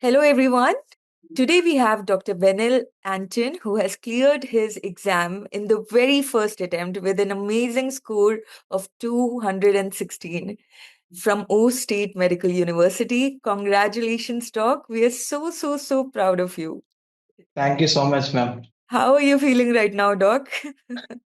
Hello, everyone. Today we have Dr. Benil Anton, who has cleared his exam in the very first attempt with an amazing score of 216 from O State Medical University. Congratulations, Doc. We are so proud of you. Thank you so much, ma'am. How are you feeling right now, Doc?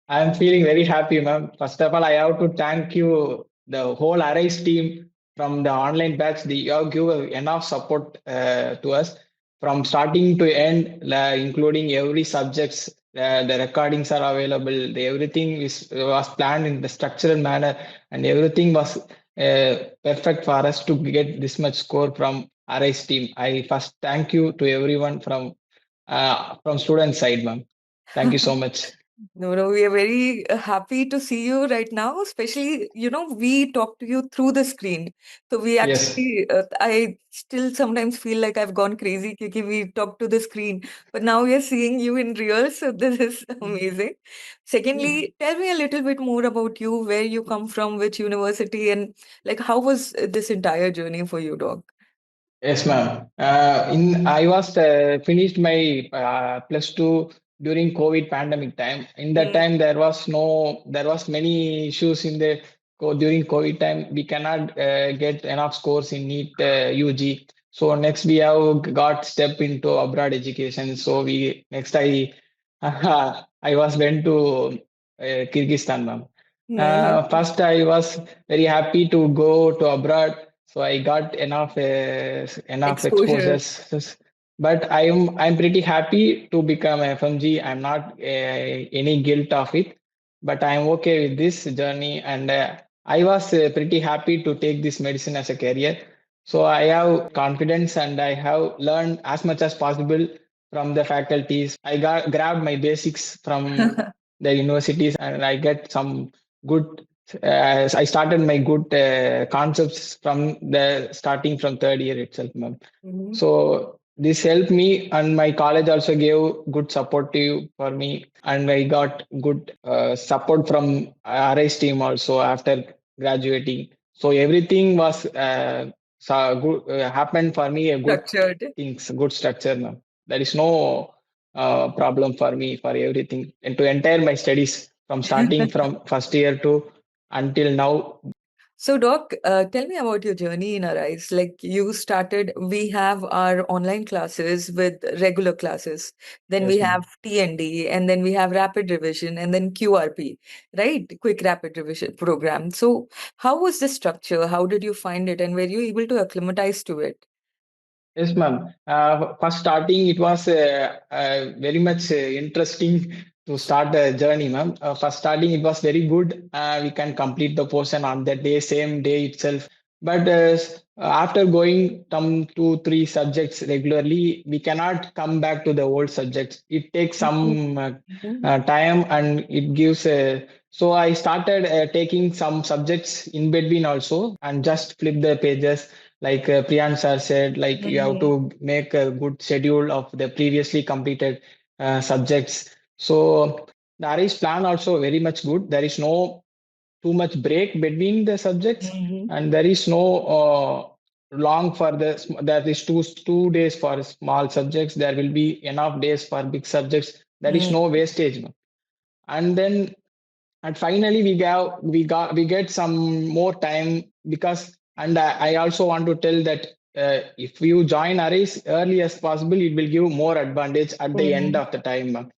I am feeling very happy, ma'am. First of all, I have to thank you, the whole Arise team from the online batch. You have given enough support to us from starting to end, including every subjects. The recordings are available. Everything was planned in the structured manner, and everything was perfect for us to get this much score from Arise team. I first thank you to everyone from student side, ma'am. Thank you so much. No, we are very happy to see you right now. Especially, we talk to you through the screen. So we Yes. actually, I still sometimes feel like I've gone crazy because we talk to the screen. But now we are seeing you in real. So this is amazing. Secondly, tell me a little bit more about you, where you come from, which university, and like how was this entire journey for you, Doc? Yes, ma'am. In I was finished my plus two during COVID pandemic time. In that Mm, time, there was many issues during COVID time. We cannot get enough scores in NEET UG. So next we have got step into abroad education. So we next I was went to Kyrgyzstan, ma'am. mhm. First, I was very happy to go to abroad, so I got enough Exposure. exposures. But I'm pretty happy to become FMG. I'm not any guilt of it, but I'm okay with this journey, and I was pretty happy to take this medicine as a career. So I have confidence, and I have learned as much as possible from the faculties. I got grabbed my basics from the universities, and I get some good. I started my good concepts from the starting from third year itself, ma'am. Mhm. So this helped me, and my college also gave good supportive for me, and I got good support from RIS team also after graduating. So everything was good, happened for me a good Structured. things, good structure, ma'am. There is no problem for me for everything and to entire my studies from starting from first year to until now. So, Doc, tell me about your journey in Arise. Like you started, we have our online classes with regular classes. Then we Yes, have ma'am. TND, and then we have rapid revision, and then QRP, right? Quick rapid revision program. So, how was the structure? How did you find it, and were you able to acclimatize to it? Yes, ma'am. First starting, it was very much interesting to start the journey, ma'am. First starting, it was very good. We can complete the portion on that day, same day itself. But after going some 2, 3 subjects regularly, we cannot come back to the old subjects. It takes some Mhm. time, and it gives. So I started taking some subjects in between also, and just flip the pages like Priyan sir said, like you have Mhm. to make a good schedule of the previously completed subjects. So the RI's plan also very much good. There is no too much break between the subjects, Mhm. and there is no long for there is two days for small subjects. There will be enough days for big subjects. There is no Mhm. wastage, and then and finally we get some more time because and I also want to tell that if you join arrays early as possible, it will give more advantage at the end Mhm. of the time,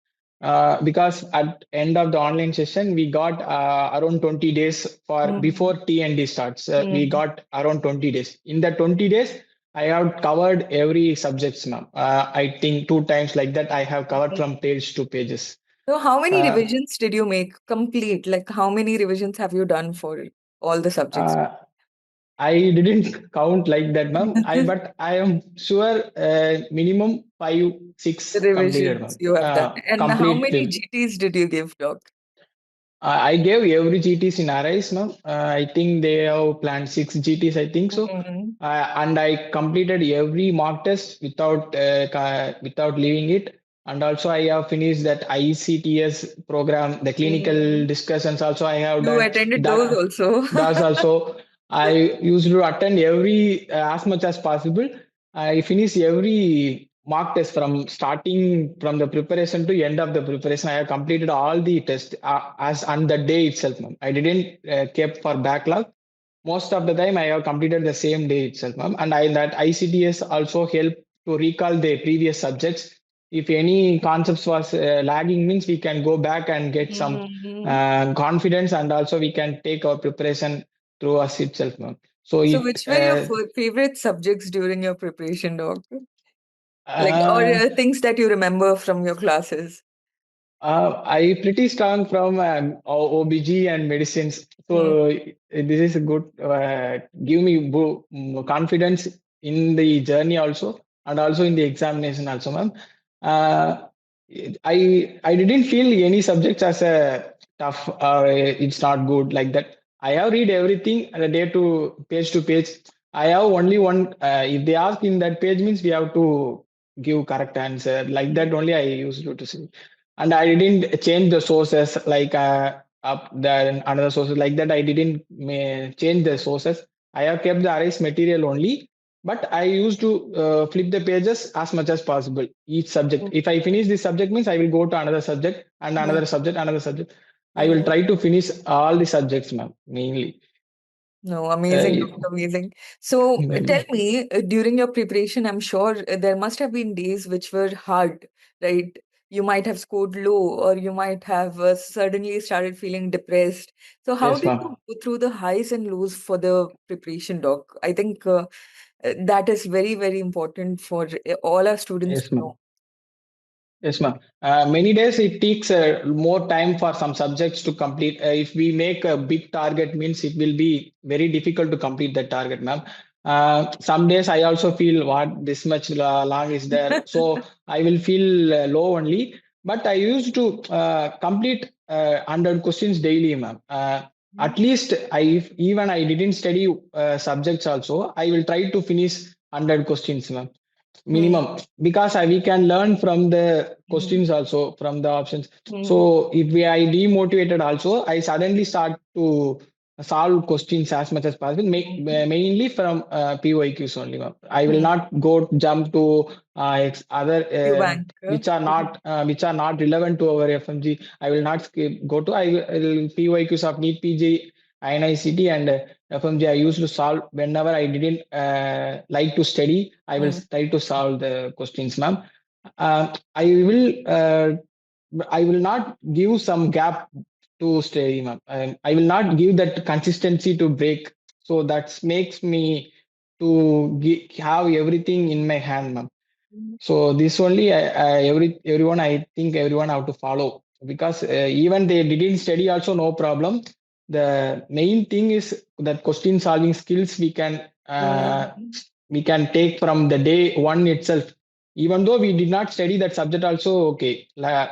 because at end of the online session we got around 20 days for Mhm. before TND starts. We Mhm. got around 20 days. In the 20 days I have covered every subjects now. I think 2 times like that I have covered Mhm. from page to pages. So, how many uh, revisions did you make complete? Like, how many revisions have you done for all the subjects? uh, I didn't count like that, ma'am. But I am sure minimum 5, 6 completed, Revisions ma'am. you have done. And how many Completely. GTs did you give, Doc? I gave every GTs in Arise, ma'am. I think they have planned 6 GTs, I think so. Mhm. And I completed every mock test without leaving it. And also I have finished that ICTS program, the clinical Mhm. discussions also I have You done. attended those That also. That's also I used to attend every as much as possible. I finish every mock test from starting from the preparation to end of the preparation. I have completed all the tests as on the day itself, ma'am. I didn't kept for backlog. Most of the time I have completed the same day itself, ma'am. And I that ICTS also help to recall the previous subjects. If any concepts was lagging, means we can go back and get some Mhm. confidence, and also we can take our preparation through us itself, ma'am. So So, it which were your favorite subjects during your preparation, Doc? Like, or uh, things that you remember from your classes? I pretty strong from OBG and medicines. Mm. So this is a good give me confidence in the journey also, and also in the examination also, ma'am. Uh, I didn't feel any subjects as a tough or it's not good like that. I have read everything a day to page. I have only one. If they ask in that page, means we have to give correct answer. Like that only I used to see, and I didn't change the sources like up there and another sources like that. I didn't change the sources. I have kept the arrays material only, but I used to flip the pages as much as possible. Each subject. Mm. If I finish this subject, means I will go to another subject and Mm. another subject, another subject. I will Mm. try to finish all the subjects, ma'am. Mainly. No, amazing, Uh, Doctor, amazing. So, tell me, during your preparation, I'm sure there must have been days which were hard, right? You might have scored low, or you might have suddenly started feeling depressed. So, how yes, did ma'am. you go through the highs and lows for the preparation, Doc? I think that is very, very important for all our students Yes, to know. ma'am. Yes, ma'am. Many days it takes more time for some subjects to complete. If we make a big target, means it will be very difficult to complete that target, ma'am. Some days I also feel what this much long is there, so I will feel low only. But I used to complete 100 questions daily, ma'am. At least even I didn't study subjects also, I will try to finish 100 questions, ma'am, Hmm. minimum, because we can learn from the Hmm. questions also from the options. Hmm. So if I demotivated also, I suddenly start to solve questions as much as possible, Hmm. mainly from PYQs only, ma'am. I will Hmm. not go jump to other You bank. which are not relevant to our FMG. I will not go to. I will PYQs of NEET PG, INICT, and FMG. I used to solve whenever I didn't like to study. I will Hmm. try to solve the questions, ma'am. I will. I will not give some gap to study, ma'am. I will not give that consistency to break. So that makes me to have everything in my hand, ma'am. So this only everyone, I think everyone have to follow, because even they didn't study also no problem. The main thing is that question solving skills Hmm. we can take from the day one itself. Even though we did not study that subject also, okay,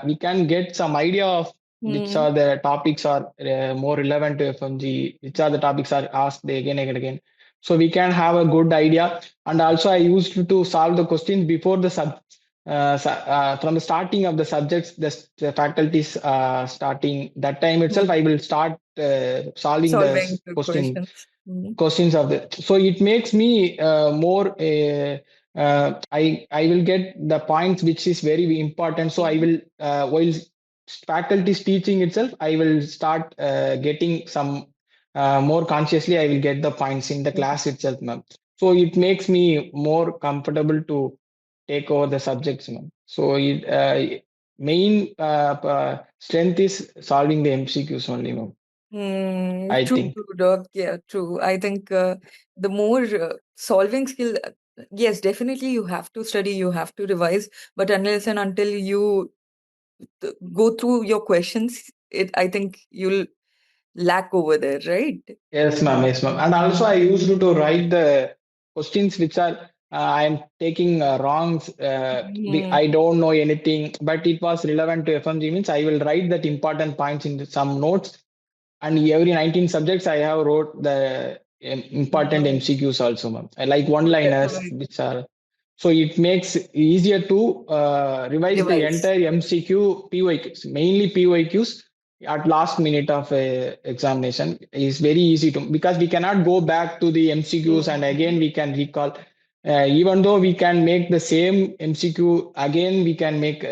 we can get some idea of which Hmm. are the topics are more relevant to FMG, which are the topics are asked again and again. So we can have a good idea. And also I used to solve the questions before the from the starting of the subjects, the faculties starting that time itself, I Hmm. will start solving the Solving the questions. Hmm. questions of the. So it makes me more I will get the points which is very important. So I Hmm. will while faculty is teaching itself, I will start getting some more consciously, I will get the points in the class itself, ma'am. So it makes me more comfortable to take over the subjects, ma'am. So it main strength is solving the MCQs only, ma'am, Hmm. I True, think. true, Doc. Yeah, true. I think the more solving skill, yes, definitely you have to study, you have to revise, but unless and until you go through your questions, I think you'll lack over there, right? Yes, ma'am. Yes, ma'am. And also, I used to write the questions which are I am taking wrongs. Hmm. I don't know anything, but it was relevant to FMG. Means I will write that important points in some notes. And every 19 subjects, I have wrote the important No, MCQs also, ma'am. I like good one-liners, advice. which are so it makes easier to revise the Revise. entire MCQ PYQs, mainly PYQs at last minute of examination is very easy to, because we cannot go back to the MCQs and Hmm. again we can recall. Even though we can make the same MCQ again, we can make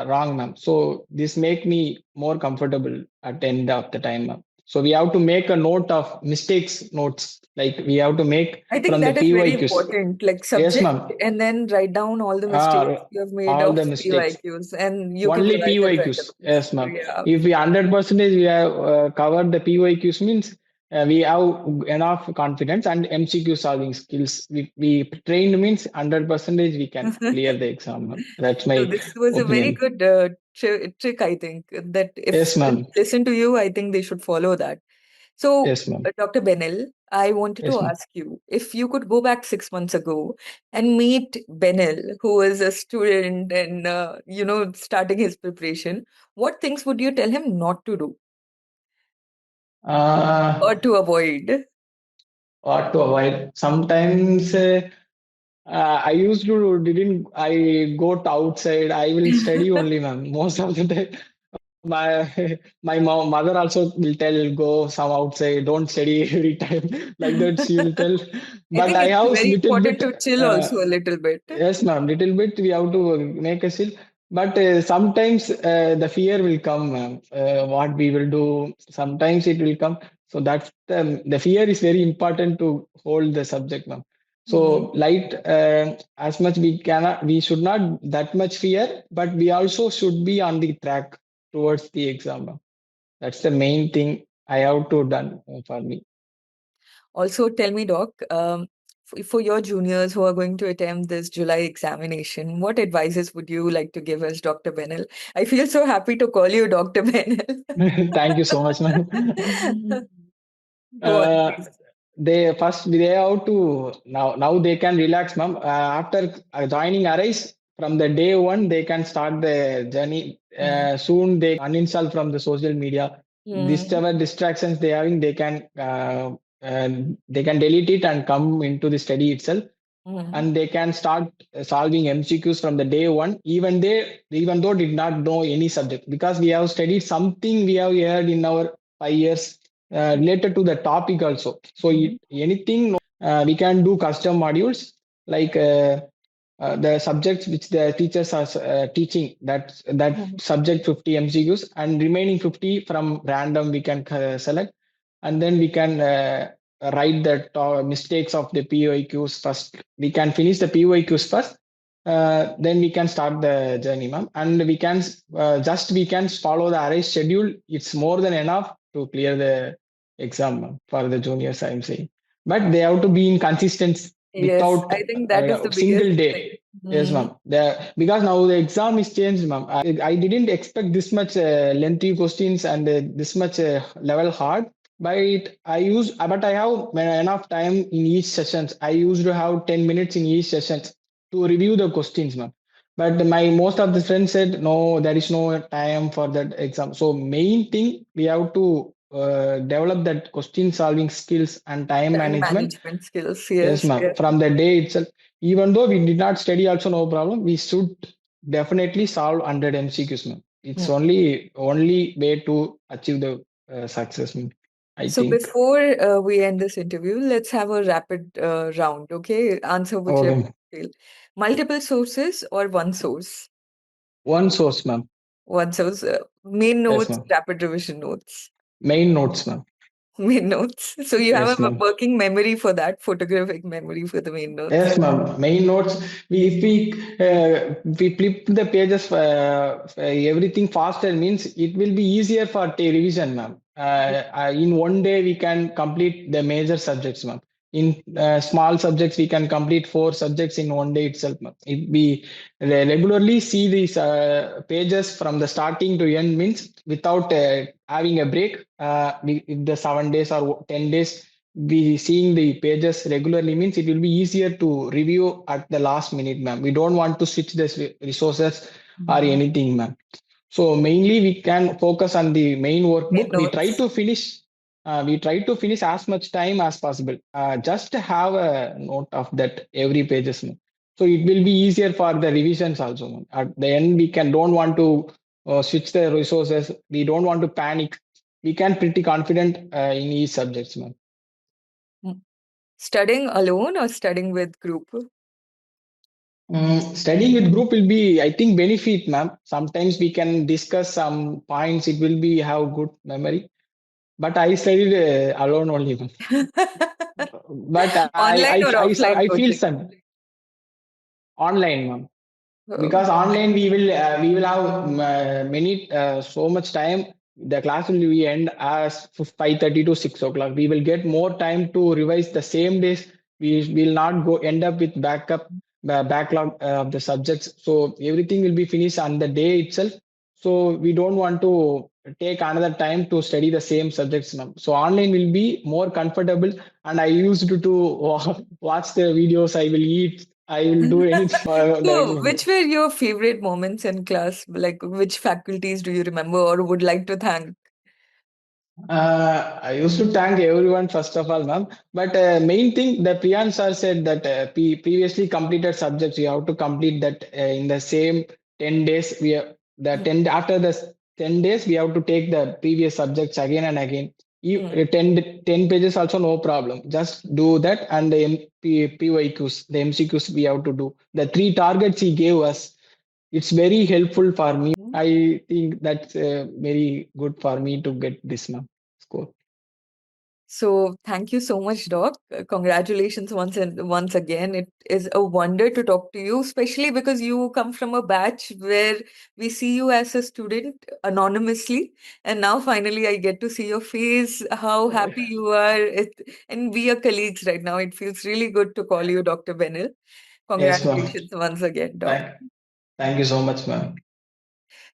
wrong, ma'am. So this make me more comfortable at the end of the time, ma'am. So we have to make a note of mistakes notes, like we have to make I think from the that is very PYQs. important, like Yes, subject, ma'am. and then write down all the mistakes Uh, you have made all of the mistakes. PYQs, and you can Only revise them right PYQs. away. Yes, So, ma'am. yeah. If we 100% we have covered the PYQs means we have enough confidence and MCQ solving skills. We trained means 100% we can clear the exam, ma'am. That's So my this was a very opinion. good trick, I think, that if Yes, students ma'am. listen to you, I think they should follow that. So, Yes, ma'am. Dr. Benil, I wanted Yes, to ma'am. ask you if you could go back 6 months ago and meet Benil, who is a student and starting his preparation, what things would you tell him not to do or Uh, to avoid? what to avoid? Sometimes I used to didn't I go to outside. I will study only, ma'am. Most of the time, my my mother also will tell go some outside. Don't study every time like that. She will tell. I But think I it's have very little important bit. to chill also a little bit. Yes, ma'am. Little bit we have to make a seal, but sometimes the fear will come, ma'am. What we will do, sometimes it will come. So that's the fear is very important to hold the subject, ma'am. Mhm. So light as much we cannot, we should not that much fear, but we also should be on the track towards the exam, ma'am. That's the main thing I have to done for me. Also, tell me, Doc, for your juniors who are going to attempt this July examination, what advices would you like to give us, Dr. Benil? I feel so happy to call you Dr. Benil. Thank you so much, ma'am. Go on, Uh, please. they first they have to now they can relax, ma'am. After joining Arise from the day one, they can start the journey. Mm. Soon they uninstall from the social media. Mm. Whichever distractions they having, they can delete it and come into the study itself, Mm. and they can start solving MCQs from the day one, even though did not know any subject, because we have studied something we have heard in our 5 years related to the topic also. So Mm. anything we can do custom modules, like the subjects which the teachers are teaching, that Mm. subject 50 MCQs, and remaining 50 from random we can select, and then we can write the mistakes of the PYQs first. We can finish the PYQs first. Then we can start the journey, ma'am. And we can follow the array schedule. It's more than enough to clear the exam, ma'am, for the juniors, I'm saying. But they have to be in consistency Yes, without I think that is the biggest single thing. day. Yes, Mm. ma'am. Because now the exam is changed, ma'am. I didn't expect this much lengthy questions and this much level hard. But I have enough time in each sessions. I used to have 10 minutes in each sessions to review the questions, ma'am. But my most of the friends said no, there is no time for that exam. So main thing we have to develop that question solving skills and time Time management. management skills, Yes, yes, ma'am. yeah. From the day itself, even though we did not study, also no problem. We should definitely solve 100 MCQs, ma'am. It's Mm. only way to achieve the success, ma'am, I So think. before we end this interview, let's have a rapid round, okay? Answer whichever Okay, you feel. Multiple sources or one source? one source, ma'am. One source, main Yes, notes, ma'am. rapid revision notes. Main notes, ma'am. Main notes. So you have Yes, a ma'am. working memory for that, photographic memory for the main notes. Yes, ma'am. Main notes. We flip the pages, everything faster means it will be easier for revision, ma'am. In one day we can complete the major subjects, ma'am. In small subjects we can complete 4 subjects in one day itself, ma'am. If we regularly see these pages from the starting to end means without having a break, if the 7 days or 10 days we seeing the pages regularly means it will be easier to review at the last minute, ma'am. We don't want to switch the resources or Mhm. anything, ma'am. So mainly we can focus on the main Main workbook. notes. We try to finish as much time as possible. Just to have a note of that every pages, ma'am. So it will be easier for the revisions also, ma'am. At the end, we can don't want to switch the resources. We don't want to panic. We can pretty confident in each subjects, ma'am. Mm. Studying alone or studying with group? Studying with group will be, I think, benefit, ma'am. Sometimes we can discuss some points. It will be have good memory. But I studied alone only, ma'am. But Online or offline I feel coaching? some online, ma'am. Oh, Because online we will have many so much time. The class will be end as 5:30 to 6 o'clock. We will get more time to revise the same days. We will not go end up with backlog of the subjects. So everything will be finished on the day itself. So we don't want to take another time to study the same subjects now. So online will be more comfortable. And I used to watch the videos. I will eat. I will do anything for So, learning. which were your favorite moments in class? Like, which faculties do you remember or would like to thank? I used to thank everyone first of all, ma'am. But main thing, the Priyan sir said that previously completed subjects you have to complete that in the same 10 days. We have the Mm, 10 after the 10 days we have to take the previous subjects again and again. mm. 10 pages also no problem. Just do that and the PYQs, the MCQs we have to do. The three targets he gave us, it's very helpful for me. I think that's very good for me to get this now score. So thank you so much, Doc. Congratulations once again. It is a wonder to talk to you, especially because you come from a batch where we see you as a student anonymously, and now finally I get to see your face, how happy you are, and we are colleagues right now. It feels really good to call you Dr. Benil. Yes, ma'am. Congratulations once again, Doc. Thank, thank you so much, ma'am.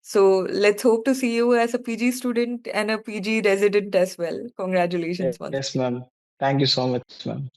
So let's hope to see you as a PG student and a PG resident as well. Congratulations once Yes, again. ma'am. Thank you so much, ma'am.